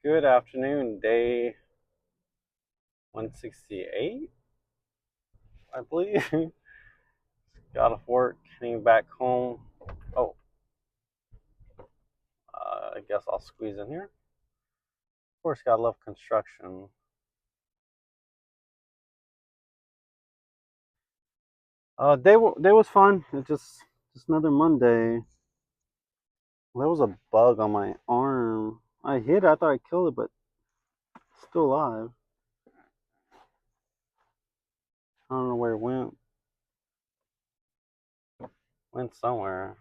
Good afternoon, day 168, I believe. Got off work, heading back home. Oh, I guess I'll squeeze in here. Of course, gotta love construction. Day was fun. It's just another Monday. There was a bug on my arm. I hit it. I thought I killed it, but it's still alive. I don't know where it went. Went somewhere.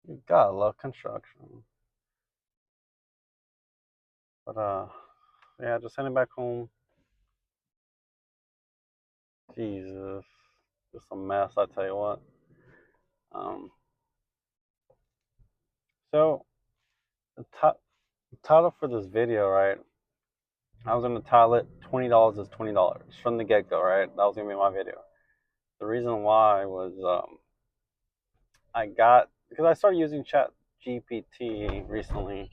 You gotta love construction. But yeah, just heading back home. Jesus, just a mess. I tell you what. Um, so the title for this video, right? I was gonna title it $20 is $20 from the get go, right? That was gonna be my video. The reason why was I got because I started using Chat GPT recently,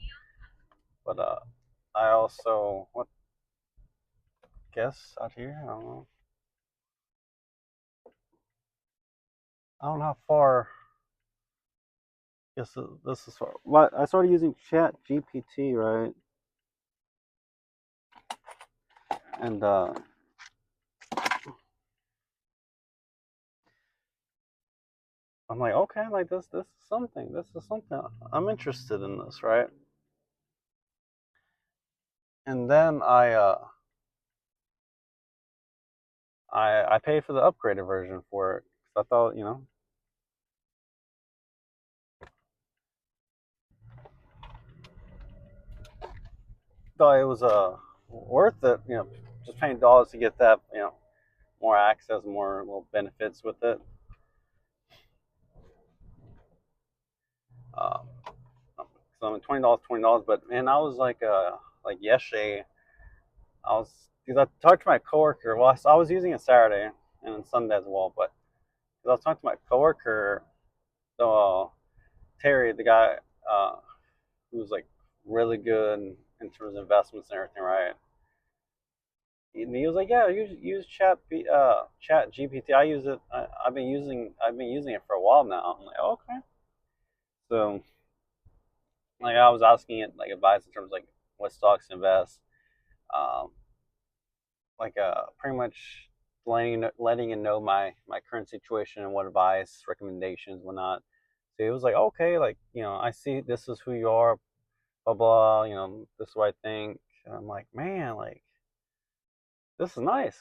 but I also what guess out here? I don't know how far. Guess this is far. What I started using Chat GPT, right? And I'm like, okay, like this is something. This is something. I'm interested in this, right? And then I paid for the upgraded version for it. 'Cause I thought, thought it was worth it. Just paying dollars to get that, more access, more little benefits with it. Um, so I'm $20, $20. But man, I was like yesterday, I was because I talked to my coworker. Well, I was using it Saturday and then Sunday as well. But because I was talking to my coworker, so Terry, the guy who's like really good in terms of investments and everything, right? And he was like, "Yeah, use Chat GPT. I use it. I've been using it for a while now." I'm like, oh, "Okay." So like I was asking it like advice in terms of like what stocks to invest, um, pretty much letting it know my current situation and what advice, recommendations, whatnot. So it was like, okay, like I see this is who you are, blah blah. This is what I think. And I'm like, man, like this is nice.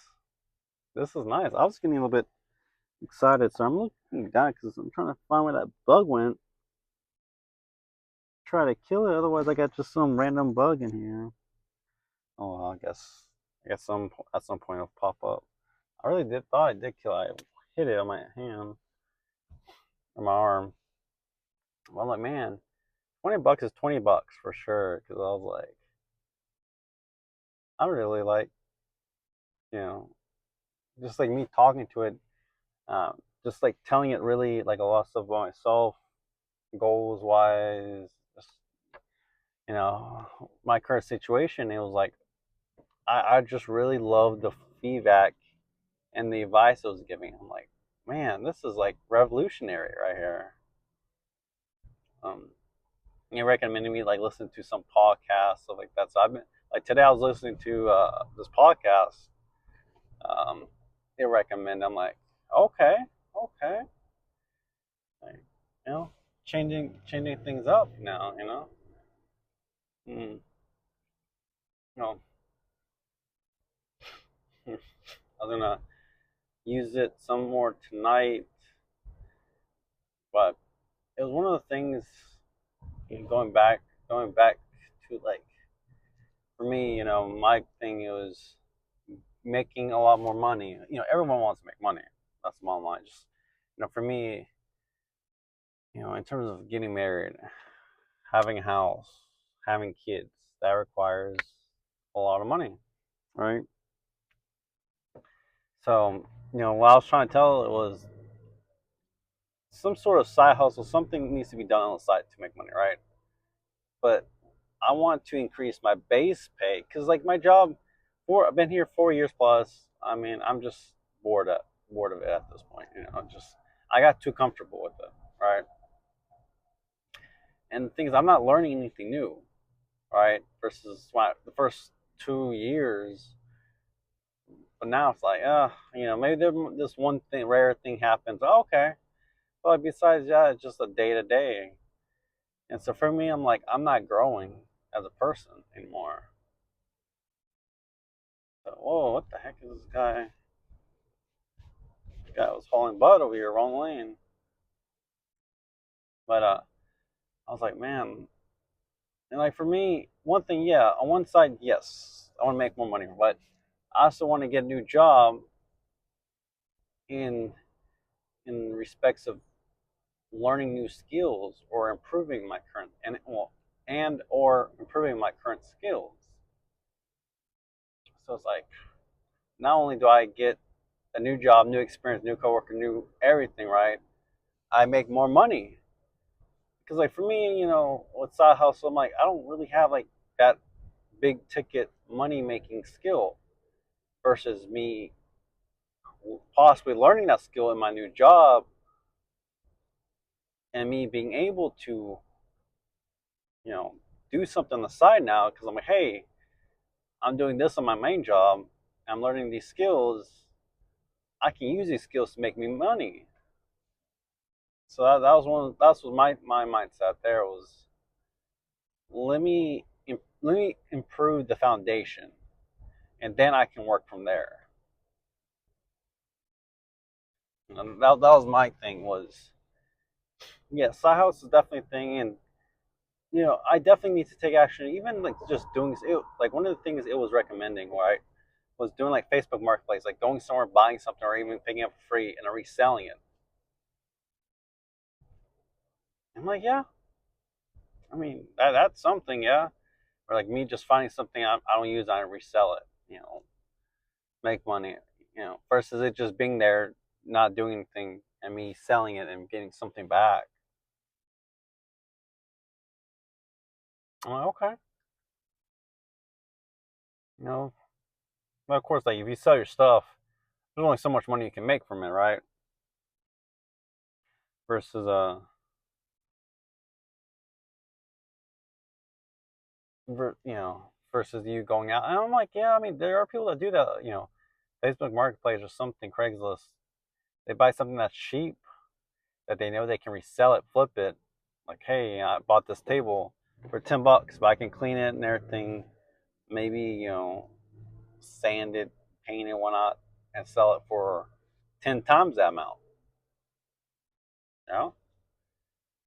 This is nice. I was getting a little bit excited, so I'm looking down because I'm trying to find where that bug went. Try to kill it, otherwise I got just some random bug in here. Oh, well, I guess some at some point it'll pop up. I really did thought I did kill it. I hit it on my hand or my arm. Well, I'm like, man, $20 is $20 for sure. Because I was like, I really like, you know, just like me talking to it, just like telling it really like a lot of stuff about myself, goals wise, just my current situation. It was like I just really loved the feedback and the advice it was giving. I'm like, man, this is like revolutionary right here. Um, you recommended me like listen to some podcasts stuff like that. So I've been like today I was listening to this podcast. Um, they recommend. I'm like, okay, okay, like, you know, changing things up now. Mm, you know, I was gonna use it some more tonight, but it was one of the things going back to like for me, my thing was making a lot more money. Everyone wants to make money. That's my line. Just for me, in terms of getting married, having a house, having kids, that requires a lot of money, right? So, what I was trying to tell it was some sort of side hustle, something needs to be done on the side to make money, right? But I want to increase my base pay because like my job, I've been here 4 years plus. I mean, I'm just bored of it at this point. Just I got too comfortable with it, right? And the thing is, I'm not learning anything new, right? Versus the first 2 years. But now it's like, maybe this one thing, rare thing happens. Oh, okay. But besides that, it's just a day to day. And so for me, I'm like, I'm not growing as a person anymore. So, whoa, what the heck is this guy? This guy was hauling butt over here, wrong lane. But I was like, man, and like for me, one thing, yeah, on one side, yes, I want to make more money, but I also want to get a new job in respects of learning new skills or improving my current and or improving my current skills. So it's like not only do I get a new job, new experience, new coworker, new everything, right? I make more money because like for me, with side hustle, I'm like I don't really have like that big ticket money making skill versus me possibly learning that skill in my new job and me being able to you know do something on the side now because I'm like, hey, I'm doing this on my main job, I'm learning these skills, I can use these skills to make me money. So that was my mindset there was let me improve the foundation and then I can work from there. And that was my thing was, yeah, side house is definitely a thing. And I definitely need to take action. Even like just doing it, like one of the things it was recommending, right, was doing like Facebook Marketplace, like going somewhere, buying something, or even picking up for free and reselling it. I'm like, yeah, I mean that's something, yeah. Or like me just finding something I don't use, I resell it, make money, versus it just being there, not doing anything, and me selling it and getting something back. I'm like, okay, you know, but of course, like if you sell your stuff, there's only so much money you can make from it, right? Versus versus you going out. And I'm like, yeah, I mean, there are people that do that. Facebook Marketplace or something, Craigslist. They buy something that's cheap that they know they can resell it, flip it. Like, hey, I bought this table for $10, but I can clean it and everything. Maybe sand it, paint it, whatnot, and sell it for 10 times that amount. You know,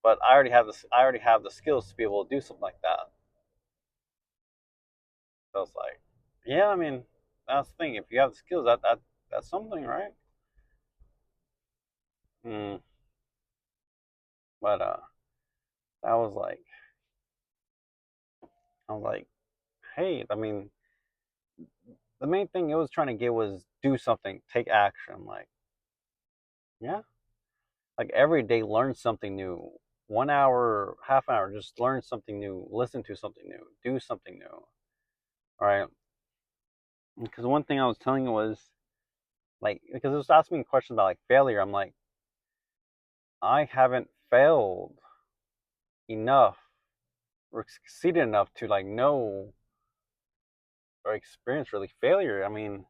but I already have this. I already have the skills to be able to do something like that. So it's like, yeah, I mean, that's the thing. If you have the skills, that's something, right? Mm, but that was like, I was like, hey, I mean, the main thing it was trying to get was do something, take action. Like, yeah, like every day, learn something new. 1 hour, half an hour, just learn something new, listen to something new, do something new. All right. Because one thing I was telling you was like, because it was asking me questions about like failure. I'm like, I haven't failed enough or succeeded enough to like know or experience really failure. I mean,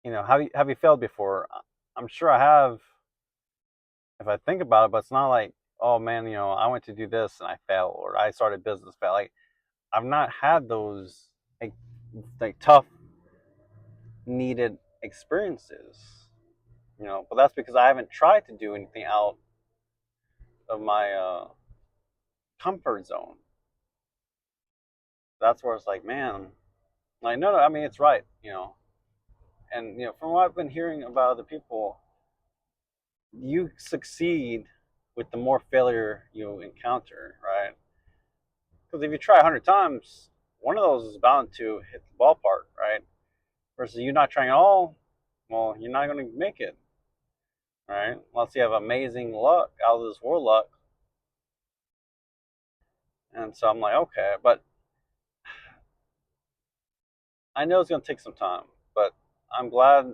have you failed before? I'm sure I have if I think about it, but it's not like, oh man, I went to do this and I failed, or I started business fail. Like I've not had those like tough needed experiences. But that's because I haven't tried to do anything out of my comfort zone. That's where it's like, man, like no, I mean it's right, and from what I've been hearing about other people, you succeed with the more failure you encounter, right? Because if you try 100 times, one of those is bound to hit the ballpark, right? Versus you not trying at all, well, you're not going to make it. right? Unless you have amazing luck, out of this world luck. And so I'm like, okay, but I know it's gonna take some time, but I'm glad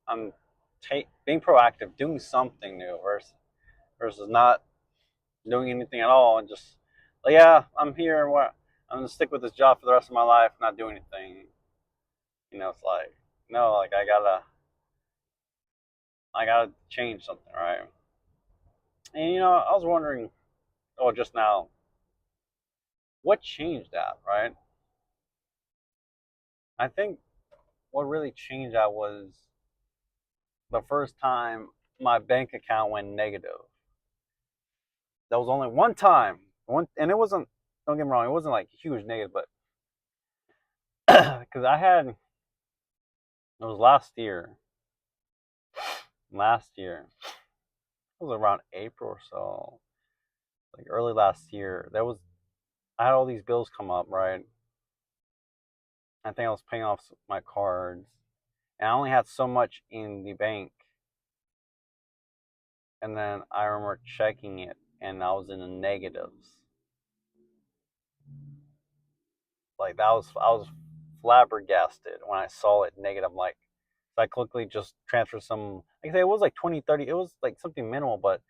I'm being proactive, doing something new versus not doing anything at all and just like, yeah, I'm here. What I'm gonna stick with this job for the rest of my life, not do anything. It's like no, like I gotta change something, right? And I was wondering, oh, just now, what changed that, right? I think what really changed that was the first time my bank account went negative. That was only one time, and it wasn't. Don't get me wrong, it wasn't like huge negative, but because I had it was last year. Last year, it was around April or so, like early last year. I had all these bills come up, right? I think I was paying off my cards, and I only had so much in the bank. And then I remember checking it, and I was in the negatives. Like I was flabbergasted when I saw it negative. I'm like, so I quickly just transferred some. Like I say, it was like 20, 30. It was like something minimal, but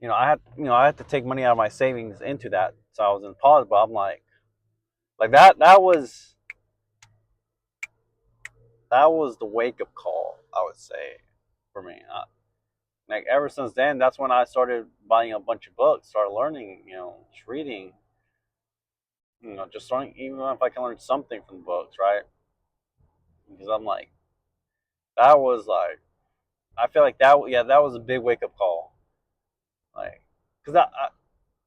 I had to take money out of my savings into that, so I was in pause. But I'm like that. That was the wake up call, I would say, for me. Like ever since then, that's when I started buying a bunch of books, started learning, just reading, just learning, even if I can learn something from the books, right? Because I'm like, that was like, I feel like yeah, that was a big wake up call. Like, because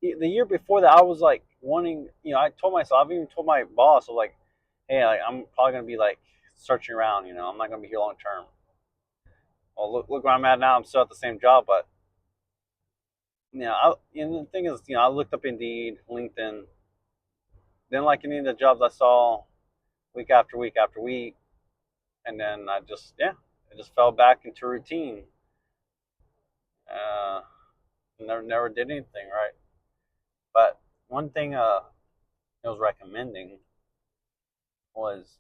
the year before that, I was like wanting, I told myself, I've even told my boss, so like, hey, like, I'm probably gonna be like searching around, I'm not gonna be here long term. Well, look where I'm at now. I'm still at the same job, but and the thing is, I looked up Indeed, LinkedIn, didn't like any of the jobs I saw week after week after week, and then I just fell back into routine. Uh, never did anything right. But one thing it was recommending was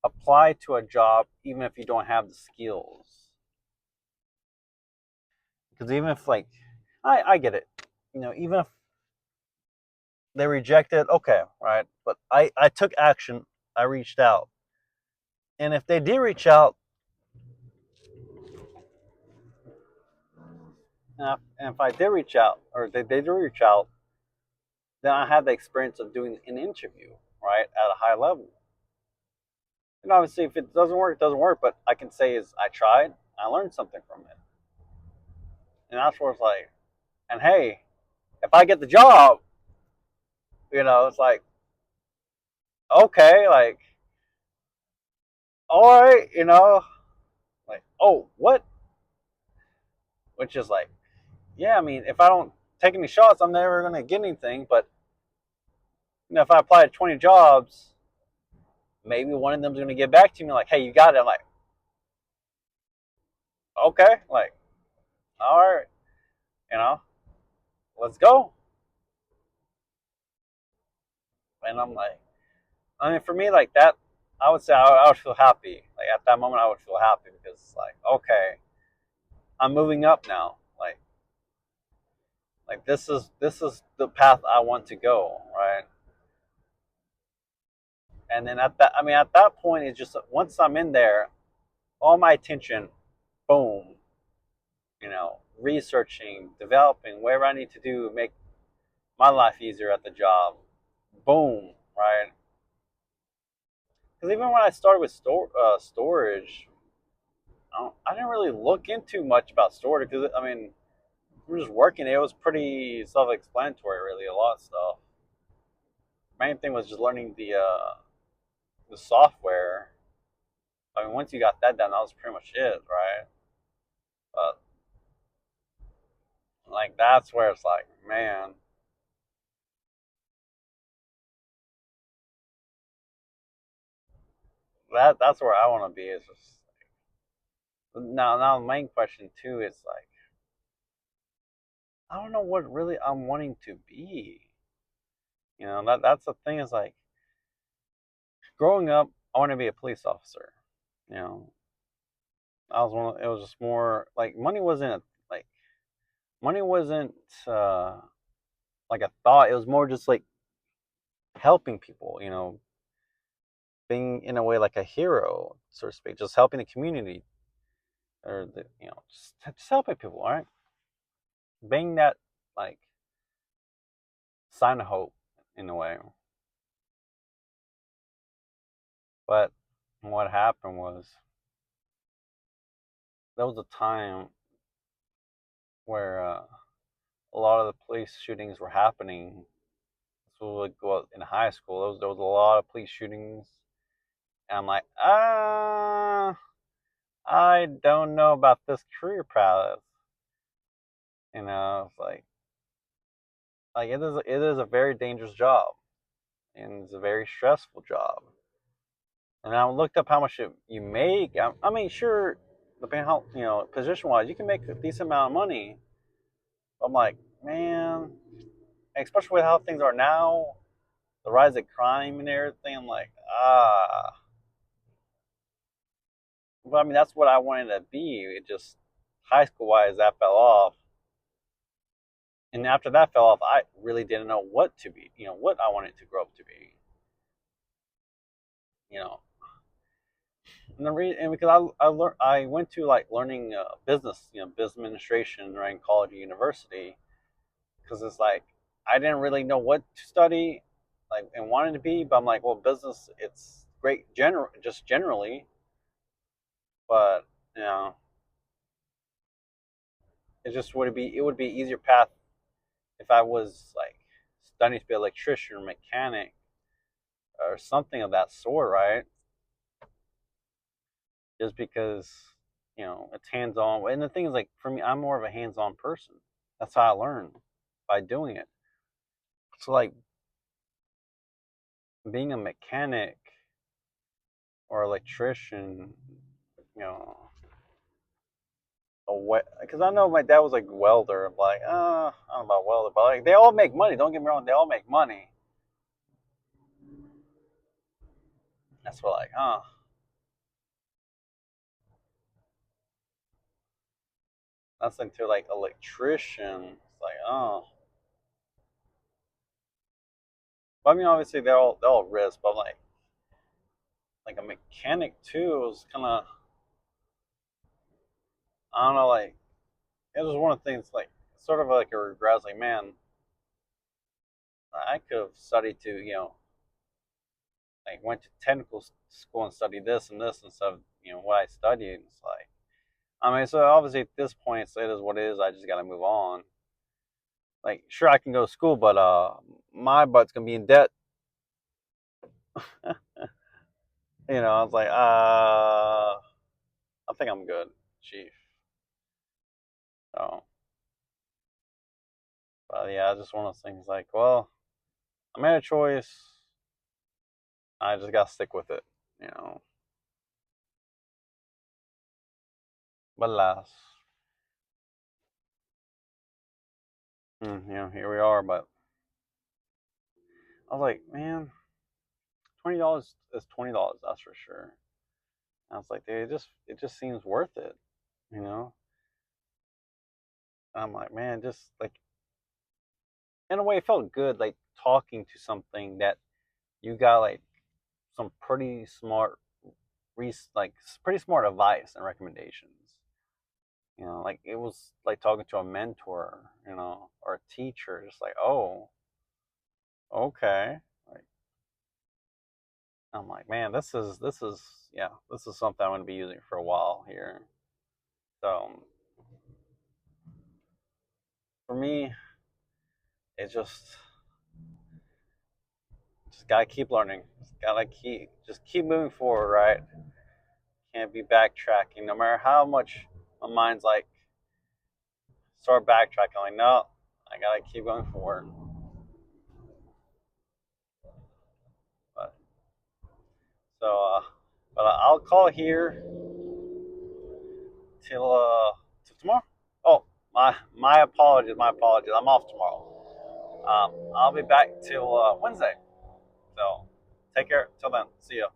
apply to a job even if you don't have the skills. Because even if like I get it, even if they reject it, okay, right? But I took action. I reached out, and if they did reach out, and if I did reach out, or they did reach out, then I had the experience of doing an interview, right, at a high level. And obviously, if it doesn't work, it doesn't work. But I can say is I tried, I learned something from it, and that's where it's like, and hey, if I get the job, it's like okay, like all right, like oh what, which is like yeah, I mean, if I don't take any shots, I'm never gonna get anything. But if I apply to 20 jobs, maybe one of them's gonna get back to me like, hey, you got it. I'm like, okay, like all right, you know, let's go. And I'm like, I mean, for me, like that, I would say I would feel happy. Like at that moment, I would feel happy because it's like, okay, I'm moving up now. Like this is the path I want to go, right? And then I mean, at that point, it's just once I'm in there, all my attention, boom, researching, developing, whatever I need to do, make my life easier at the job, boom, right? Because even when I started with storage, I didn't really look into much about storage because I mean, we're just working. It was pretty self-explanatory, really, a lot of stuff. Main thing was just learning the software. I mean, once you got that done, that was pretty much it, right? But like that's where it's like, man, that's where I want to be. Is just now the main question too is like, I don't know what really I'm wanting to be. That's the thing is like growing up, I wanted to be a police officer. You know, I was one. It was just more like like money wasn't like a thought. It was more just like helping people. Being in a way like a hero, so to speak, just helping the community or just helping people. All right, being that like sign of hope in a way. But what happened was there was a time where a lot of the police shootings were happening. This was like in high school. There was a lot of police shootings, and I'm like, I don't know about this career path. It's like it is a very dangerous job, and it's a very stressful job. And I looked up how much you make. I mean, sure, depending how position wise, you can make a decent amount of money. I'm like, man, especially with how things are now, the rise of crime and everything. I'm like, but I mean, that's what I wanted to be. It just high school wise, that fell off, and after that fell off, I really didn't know what to be. What I wanted to grow up to be. You know, and because I went to like learning business, business administration, right, in college or university, because it's like I didn't really know what to study, like and wanted to be, but I'm like, well, business, it's great just generally, but you know, it would be easier path if I was like studying to be an electrician or mechanic or something of that sort, right? Just because it's hands on, and the thing is, like for me, I'm more of a hands on person. That's how I learn by doing it. So like being a mechanic or electrician, you know, because I know my dad was like welder. I'm like, I don't know about welder, but like they all make money. Don't get me wrong, they all make money. That's what like, that's into like electrician. It's like, but I mean, obviously they're all risk, but like a mechanic too was kind of, I don't know, like it was one of the things like sort of like a regret. I was like, man, I could have studied to like went to technical school and studied this and this instead of what I studied. It's like, I mean, so obviously at this point it is what it is. I just got to move on. Like, sure, I can go to school, but my butt's gonna be in debt. I was like, I think I'm good, chief. So, but yeah, it's just one of those things. Like, well, I made a choice. I just gotta stick with it. You know, but alas, here we are. But I was like, man, $20 is $20. That's for sure. And I was like, dude, it just seems worth it. You know. And I'm like, man, just like in a way, it felt good, like talking to something that you got like some pretty smart, like pretty smart advice and recommendations. Like it was like talking to a mentor, or a teacher, just like, oh, okay. Like I'm like, man, this is yeah, this is something I'm gonna be using for a while here. So for me, it just gotta keep learning. Just keep moving forward, right? Can't be backtracking, no matter how much my mind's like start backtracking. Like, no, I gotta keep going forward. But so, but I'll call here till tomorrow. Oh, My apologies. My apologies. I'm off tomorrow. I'll be back till Wednesday. So take care. Till then. See ya.